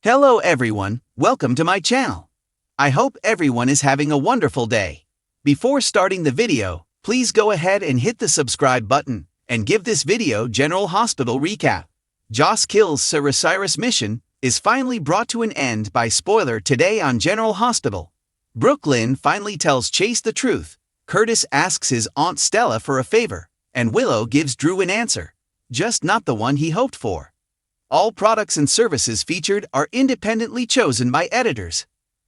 Hello everyone, welcome to my channel. I hope everyone is having a wonderful day. Before starting the video, please go ahead and hit the subscribe button, and give this video General Hospital recap. Joss kills Cyrus mission is finally brought to an end by spoiler today on General Hospital. Brooklyn finally tells Chase the truth, Curtis asks his Aunt Stella for a favor, and Willow gives Drew an answer, just not the one he hoped for. All products and services featured are independently chosen by editors.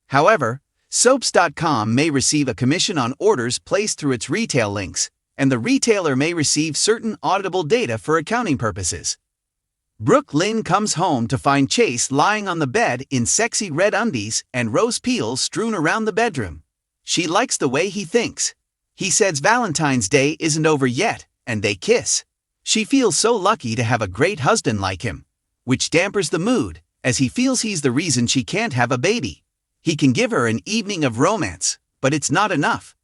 However, Soaps.com may receive a commission on orders placed through its retail links, and the retailer may receive certain auditable data for accounting purposes. Brooklyn comes home to find Chase lying on the bed in sexy red undies and rose petals strewn around the bedroom. She likes the way he thinks. He says Valentine's Day isn't over yet, and they kiss. She feels so lucky to have a great husband like him, which dampers the mood, as he feels he's the reason she can't have a baby. He can give her an evening of romance, but it's not enough.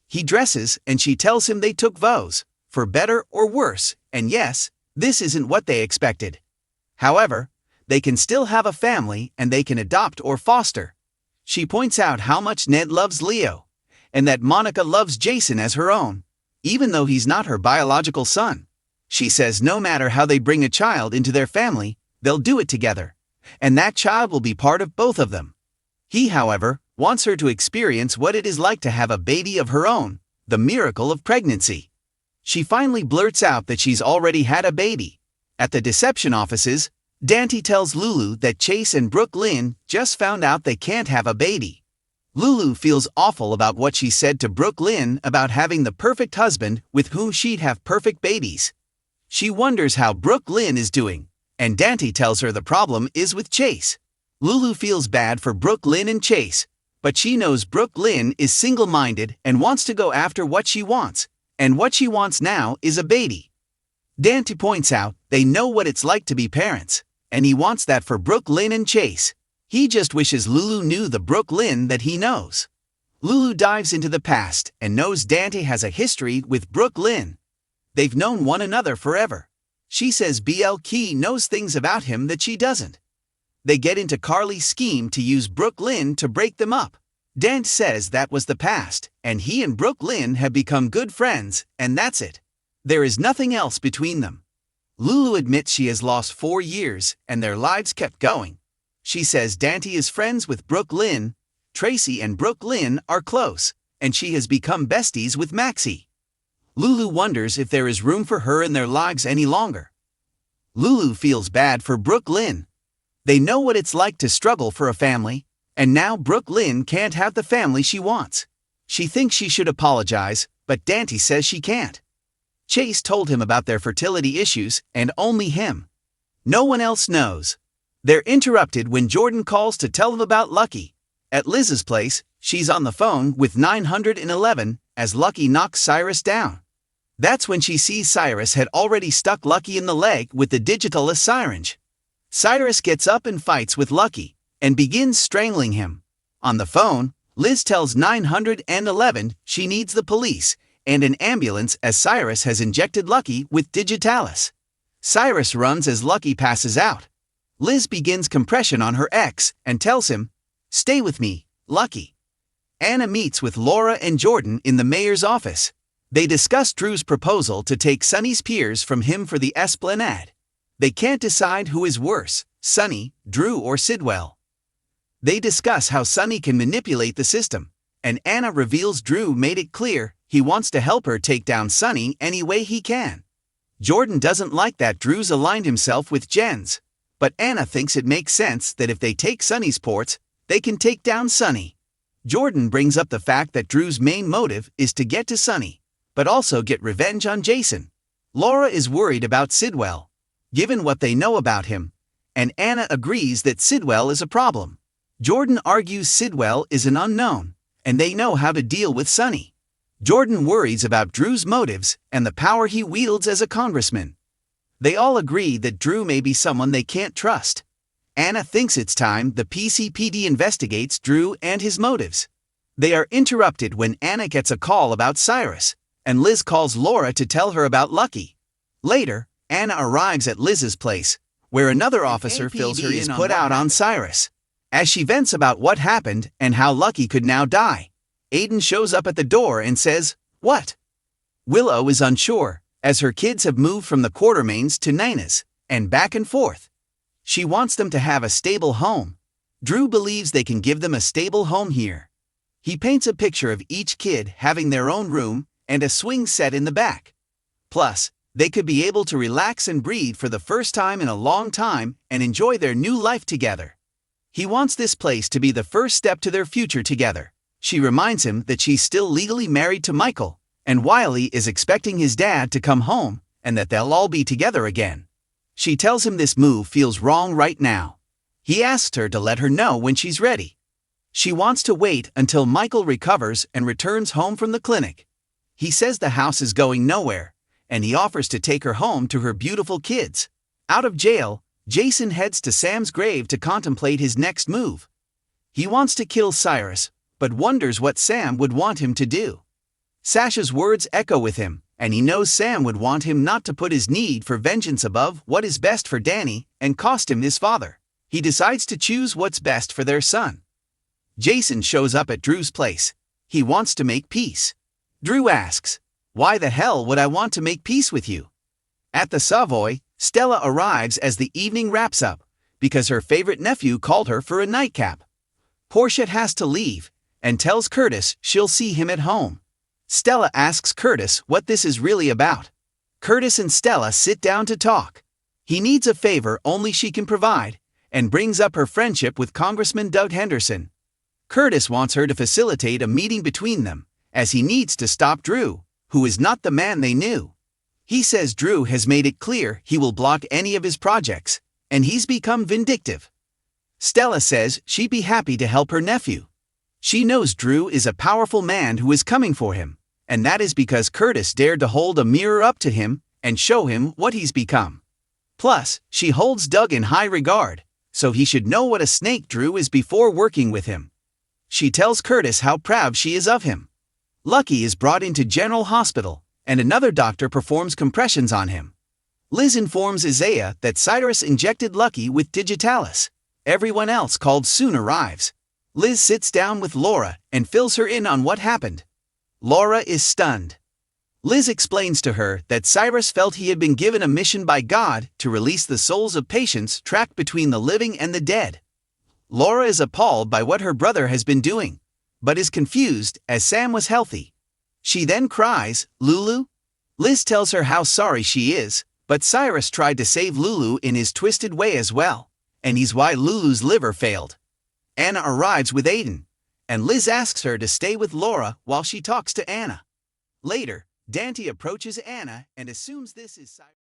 He dresses and she tells him they took vows, for better or worse, and yes, this isn't what they expected. However, they can still have a family and they can adopt or foster. She points out how much Ned loves Leo, and that Monica loves Jason as her own, even though he's not her biological son. She says no matter how they bring a child into their family, they'll do it together, and that child will be part of both of them. He, however, wants her to experience what it is like to have a baby of her own, the miracle of pregnancy. She finally blurts out that she's already had a baby. At the deception offices, Dante tells Lulu that Chase and Brooklyn just found out they can't have a baby. Lulu feels awful about what she said to Brooklyn about having the perfect husband with whom she'd have perfect babies. She wonders how Brooklyn is doing, and Dante tells her the problem is with Chase. Lulu feels bad for Brooklyn and Chase, but she knows Brooklyn is single-minded and wants to go after what she wants, and what she wants now is a baby. Dante points out they know what it's like to be parents, and he wants that for Brooklyn and Chase. He just wishes Lulu knew the Brooklyn that he knows. Lulu dives into the past and knows Dante has a history with Brooklyn. They've known one another forever. She says BLK knows things about him that she doesn't. They get into Carly's scheme to use Brooklyn to break them up. Dante says that was the past, and he and Brooklyn have become good friends, and that's it. There is nothing else between them. Lulu admits she has lost 4 years, and their lives kept going. She says Dante is friends with Brooklyn, Tracy and Brooklyn are close, and she has become besties with Maxie. Lulu wonders if there is room for her in their lives any longer. Lulu feels bad for Brooklyn. They know what it's like to struggle for a family, and now Brooklyn can't have the family she wants. She thinks she should apologize, but Dante says she can't. Chase told him about their fertility issues, and only him. No one else knows. They're interrupted when Jordan calls to tell them about Lucky. At Liz's place, she's on the phone with 911 as Lucky knocks Cyrus down. That's when she sees Cyrus had already stuck Lucky in the leg with the digital syringe. Cyrus gets up and fights with Lucky, and begins strangling him. On the phone, Liz tells 911 she needs the police and an ambulance as Cyrus has injected Lucky with digitalis. Cyrus runs as Lucky passes out. Liz begins compression on her ex and tells him, "Stay with me, Lucky." Anna meets with Laura and Jordan in the mayor's office. They discuss Drew's proposal to take Sonny's peers from him for the Esplanade. They can't decide who is worse, Sonny, Drew or Sidwell. They discuss how Sonny can manipulate the system, and Anna reveals Drew made it clear he wants to help her take down Sonny any way he can. Jordan doesn't like that Drew's aligned himself with Jen's, but Anna thinks it makes sense that if they take Sonny's ports, they can take down Sonny. Jordan brings up the fact that Drew's main motive is to get to Sonny, but also get revenge on Jason. Laura is worried about Sidwell, given what they know about him, and Anna agrees that Sidwell is a problem. Jordan argues Sidwell is an unknown, and they know how to deal with Sonny. Jordan worries about Drew's motives and the power he wields as a congressman. They all agree that Drew may be someone they can't trust. Anna thinks it's time the PCPD investigates Drew and his motives. They are interrupted when Anna gets a call about Cyrus, and Liz calls Laura to tell her about Lucky. Later, Anna arrives at Liz's place, where another officer fills her in is put out on Cyrus. As she vents about what happened and how Lucky could now die, Aiden shows up at the door and says, "What?" Willow is unsure, as her kids have moved from the Quartermains to Nina's, and back and forth. She wants them to have a stable home. Drew believes they can give them a stable home here. He paints a picture of each kid having their own room and a swing set in the back. Plus, they could be able to relax and breathe for the first time in a long time and enjoy their new life together. He wants this place to be the first step to their future together. She reminds him that she's still legally married to Michael, and Wiley is expecting his dad to come home and that they'll all be together again. She tells him this move feels wrong right now. He asks her to let her know when she's ready. She wants to wait until Michael recovers and returns home from the clinic. He says the house is going nowhere, and he offers to take her home to her beautiful kids. Out of jail, Jason heads to Sam's grave to contemplate his next move. He wants to kill Cyrus, but wonders what Sam would want him to do. Sasha's words echo with him, and he knows Sam would want him not to put his need for vengeance above what is best for Danny and cost him his father. He decides to choose what's best for their son. Jason shows up at Drew's place. He wants to make peace. Drew asks, "Why the hell would I want to make peace with you?" At the Savoy, Stella arrives as the evening wraps up, because her favorite nephew called her for a nightcap. Portia has to leave, and tells Curtis she'll see him at home. Stella asks Curtis what this is really about. Curtis and Stella sit down to talk. He needs a favor only she can provide, and brings up her friendship with Congressman Doug Henderson. Curtis wants her to facilitate a meeting between them, as he needs to stop Drew, who is not the man they knew. He says Drew has made it clear he will block any of his projects, and he's become vindictive. Stella says she'd be happy to help her nephew. She knows Drew is a powerful man who is coming for him, and that is because Curtis dared to hold a mirror up to him and show him what he's become. Plus, she holds Doug in high regard, so he should know what a snake Drew is before working with him. She tells Curtis how proud she is of him. Lucky is brought into General Hospital, and another doctor performs compressions on him. Liz informs Isaiah that Cyrus injected Lucky with digitalis. Everyone else called soon arrives. Liz sits down with Laura and fills her in on what happened. Laura is stunned. Liz explains to her that Cyrus felt he had been given a mission by God to release the souls of patients trapped between the living and the dead. Laura is appalled by what her brother has been doing, but is confused as Sam was healthy. She then cries, "Lulu?" Liz tells her how sorry she is, but Cyrus tried to save Lulu in his twisted way as well, and he's why Lulu's liver failed. Anna arrives with Aiden, and Liz asks her to stay with Laura while she talks to Anna. Later, Dante approaches Anna and assumes this is Cyrus.